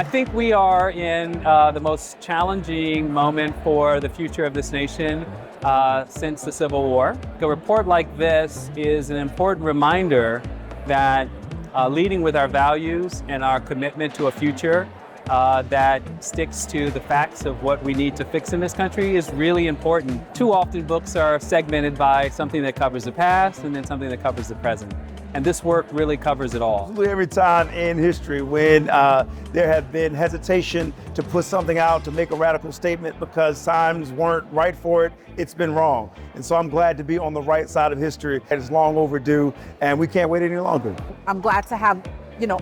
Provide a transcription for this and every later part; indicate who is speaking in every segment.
Speaker 1: think we are in the most challenging moment for the future of this nation since the Civil War. A report like this is an important reminder that leading with our values and our commitment to a future that sticks to the facts of what we need to fix in this country is really important. Too often books are segmented by something that covers the past and then something that covers the present. And this work really covers it all.
Speaker 2: Every time in history when there have been hesitation to put something out, to make a radical statement because times weren't right for it, it's been wrong. And so I'm glad to be on the right side of history. It's long overdue and we can't wait any longer.
Speaker 3: I'm glad to have,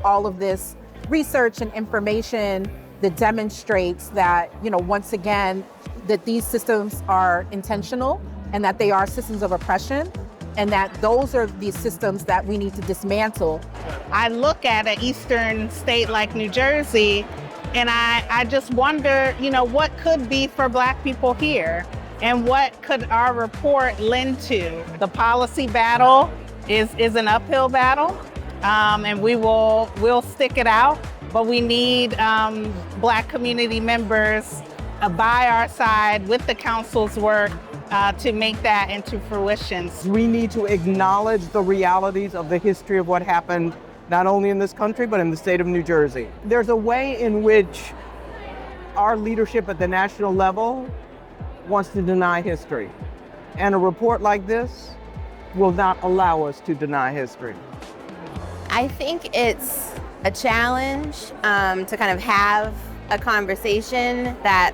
Speaker 3: all of this research and information that demonstrates that, once again, that these systems are intentional and that they are systems of oppression, and that those are the systems that we need to dismantle.
Speaker 4: I look at an eastern state like New Jersey, and I just wonder, what could be for Black people here, and what could our report lend to? The policy battle is an uphill battle, and we'll stick it out, but we need Black community members by our side with the council's work to make that into fruition.
Speaker 5: We need to acknowledge the realities of the history of what happened, not only in this country, but in the state of New Jersey. There's a way in which our leadership at the national level wants to deny history. And a report like this will not allow us to deny history.
Speaker 6: I think it's a challenge to kind of have a conversation that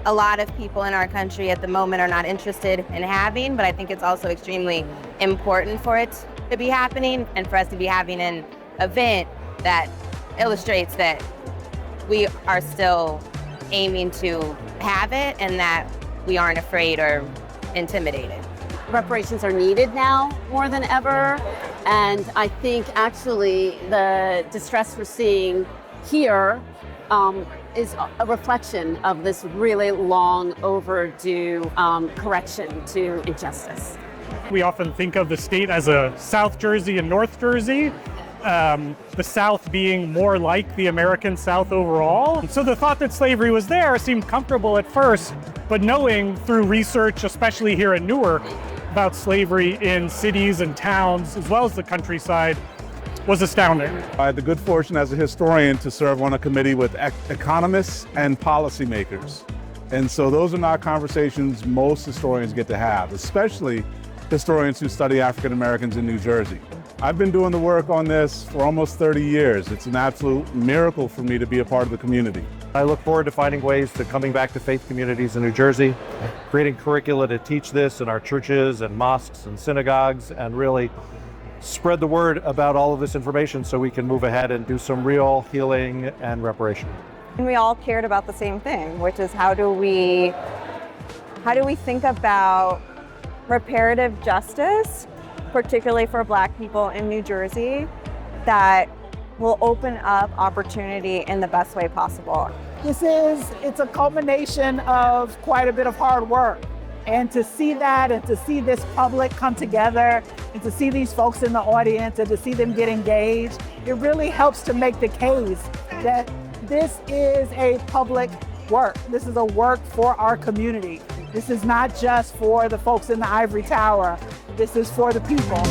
Speaker 6: a lot of people in our country at the moment are not interested in having, but I think it's also extremely important for it to be happening and for us to be having an event that illustrates that we are still aiming to have it and that we aren't afraid or intimidated.
Speaker 7: Reparations are needed now more than ever, and I think actually the distress we're seeing here is a reflection of this really long overdue correction to injustice.
Speaker 8: We often think of the state as a South Jersey and North Jersey, the South being more like the American South overall. So the thought that slavery was there seemed comfortable at first, but knowing through research, especially here in Newark, about slavery in cities and towns, as well as the countryside, was astounding.
Speaker 9: I had the good fortune as a historian to serve on a committee with economists and policymakers. And so those are not conversations most historians get to have, especially historians who study African Americans in New Jersey. I've been doing the work on this for almost 30 years. It's an absolute miracle for me to be a part of the community.
Speaker 10: I look forward to finding ways to coming back to faith communities in New Jersey, creating curricula to teach this in our churches and mosques and synagogues, and really spread the word about all of this information so we can move ahead and do some real healing and reparation.
Speaker 11: And we all cared about the same thing, which is how do we think about reparative justice, particularly for Black people in New Jersey, that will open up opportunity in the best way possible.
Speaker 12: It's a culmination of quite a bit of hard work. And to see that and to see this public come together and to see these folks in the audience and to see them get engaged, it really helps to make the case that this is a public work. This is a work for our community. This is not just for the folks in the ivory tower. This is for the people.